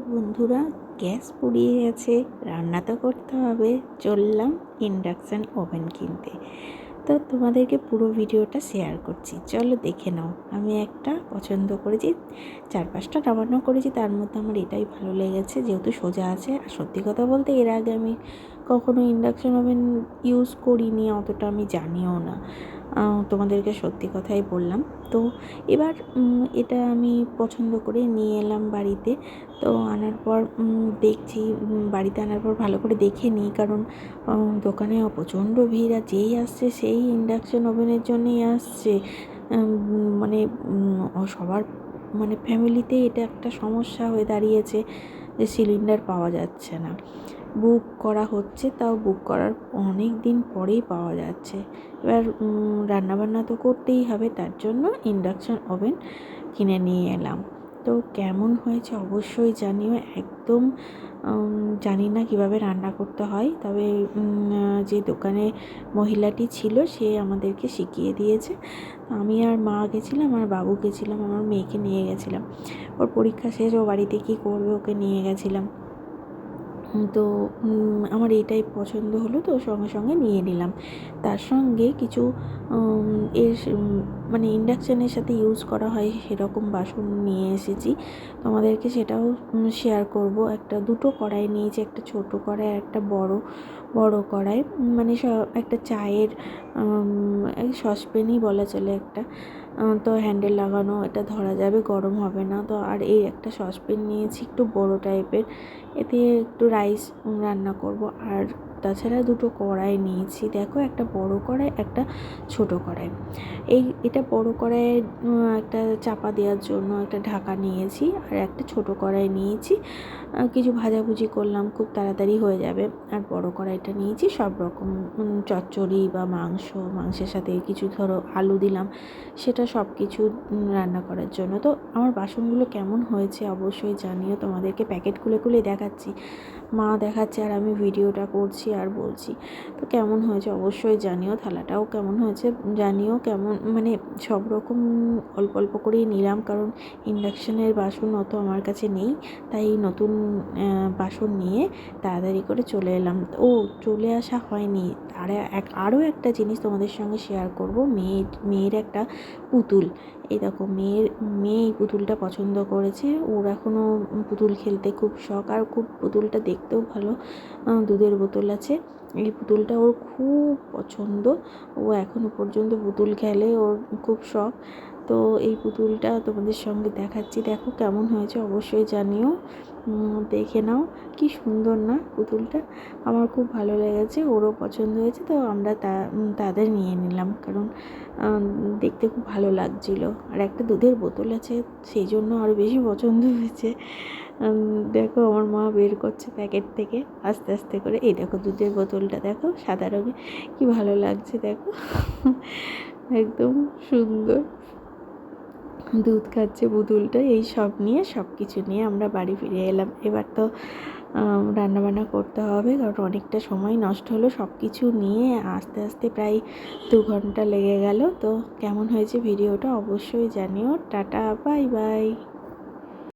বন্ধুরা, গ্যাস পুড়িয়ে গেছে, রান্না তো করতে হবে। চললাম ইন্ডাকশান ওভেন কিনতে। তো তোমাদেরকে পুরো ভিডিওটা শেয়ার করছি, চলো দেখে নাও। আমি একটা পছন্দ করেছি, 4-5টা নামানো করেছি, তার মধ্যে আমার এটাই ভালো লেগেছে যেহেতু সোজা আছে। আর সত্যি কথা বলতে এর আগে আমি কখনো ইন্ডাকশান ওভেন ইউজ করিনি, অতটা আমি জানিও না, তোমাদেরকে সত্যি কথাই বললাম। তো এবার এটা আমি পছন্দ করে নিয়ে এলাম বাড়িতে। তো আনার পর দেখছি, বাড়িতে আনার পর ভালো করে দেখে নিই, কারণ দোকানে প্রচণ্ড ভিড়, আর যেই আসছে সেই ইন্ডাকশান ওভেনের জন্যই আসছে। মানে সবার মানে ফ্যামিলিতে এটা একটা সমস্যা হয়ে দাঁড়িয়েছে যে সিলিন্ডার পাওয়া যাচ্ছে না। বুক করা হচ্ছে, তাও বুক করার অনেক দিন পরেই পাওয়া যাচ্ছে। এবার রান্নাবান্না তো করতেই হবে, তার জন্য ইন্ডাকশান ওভেন কিনে নিয়ে এলাম। তো কেমন হয়েছে অবশ্যই জানিও। একদম জানি না কিভাবে রান্না করতে হয়, তবে যে দোকানে মহিলাটি ছিল সে আমাদেরকে শিখিয়ে দিয়েছে। আমি আর মা গেছিলাম, আর বাবু গেছিলাম, আমার মেয়েকে নিয়ে গেছিলাম। ওর পরীক্ষা শেষ, ও বাড়িতে কী করবে, ওকে নিয়ে গেছিলাম। তো আমার এইটাই পছন্দ হলো, তো সঙ্গে সঙ্গে নিয়ে নিলাম। তার সঙ্গে কিছু মানে ইন্ডাকশানের সাথে ইউজ করা হয় সেরকম বাসন নিয়ে এসেছি, তোমাদেরকে সেটাও শেয়ার করব। দুটো কড়াই নিয়েছি, একটা ছোট কড়াই আর একটা বড় কড়াই, মানে একটা চায়ের সসপ্যানই বলা চলে একটা। তো হ্যান্ডেল লাগানো, এটা ধরা যাবে, গরম হবে না। তো আর এই একটা সসপ্যান নিয়েছি একটু বড় টাইপের, এতে একটু রাইস রান্না করব। আর তাছাড়া দুটো কড়াই নিয়েছি, দেখো, একটা বড় কড়াই, একটা ছোট কড়াই। এটা বড় কড়াইয়ে একটা চাপা দেওয়ার জন্য একটা ঢাকা নিয়েছি, আর একটা ছোট কড়াই নিয়েছি, কিছু ভাজাভুজি করলাম, খুব তাড়াতাড়ি হয়ে যাবে। আর বড় কড়াইটা নিয়েছি সব রকম চচ্চড়ি বা মাংসের সাথে কিছু, ধরো আলু দিলাম, সেটা সব কিছু রান্না করার জন্য। তো আমার বাসনগুলো কেমন হয়েছে অবশ্যই জানিও, তোমাদেরকে প্যাকেট খুলে খুলে দেখাচ্ছি, মা দেখাচ্ছে আর আমি ভিডিওটা করছি আর বলছি। তো কেমন হয়েছে অবশ্যই জানিও, থালাটাও কেমন হয়েছে জানিও। কেমন মানে সব রকম অল্প অল্প করেই নিলাম, কারণ ইন্ডাকশানের বাসন অত আমার কাছে নেই, তাই নতুন বাসন নিয়ে তাড়াতাড়ি করে চলে এলাম। চলে আসা হয়নি, আরও একটা জিনিস তোমাদের সঙ্গে শেয়ার করব। মেয়ের একটা পুতুল, এই দেখো, মেয়ে এই পুতুলটা পছন্দ করেছে। ওর এখনও পুতুল খেলতে খুব শখ, আর খুব পুতুলটা দেখতেও ভালো। দুধের বোতল আছে, এই পুতুলটা ওর খুব পছন্দ। ও এখনও পর্যন্ত পুতুল খেলে, ওর খুব শখ। তো এই পুতুলটা তোমাদের সঙ্গে দেখাচ্ছি, দেখো কেমন হয়েছে অবশ্যই জানিও, দেখে নাও। কি সুন্দর না পুতুলটা, আমার খুব ভালো লেগেছে, ওরও পছন্দ হয়েছে। তো আমরা তাদের নিয়ে নিলাম, কারণ দেখতে খুব ভালো লাগছিলো। আর একটা দুধের বোতল আছে, সেই জন্য আরও বেশি পছন্দ হয়েছে। দেখো আমার মা বের করছে প্যাকেট থেকে আস্তে আস্তে করে। এই দেখো দুধের বোতলটা, দেখো সাদা রঙের, কি ভালো লাগছে দেখো। একদম সুন্দর দুধ খাচ্ছে পুতুলটা। এই সব নিয়ে, সব কিছু নিয়ে আমরা বাড়ি ফিরে এলাম। এবার তো রান্নাবান্না করতে হবে, কারণ অনেকটা সময় নষ্ট হলো। সব কিছু নিয়ে আস্তে আস্তে প্রায় 2 ঘন্টা লেগে গেল। তো কেমন হয়েছে ভিডিওটা অবশ্যই জানিও। Tata, bye bye.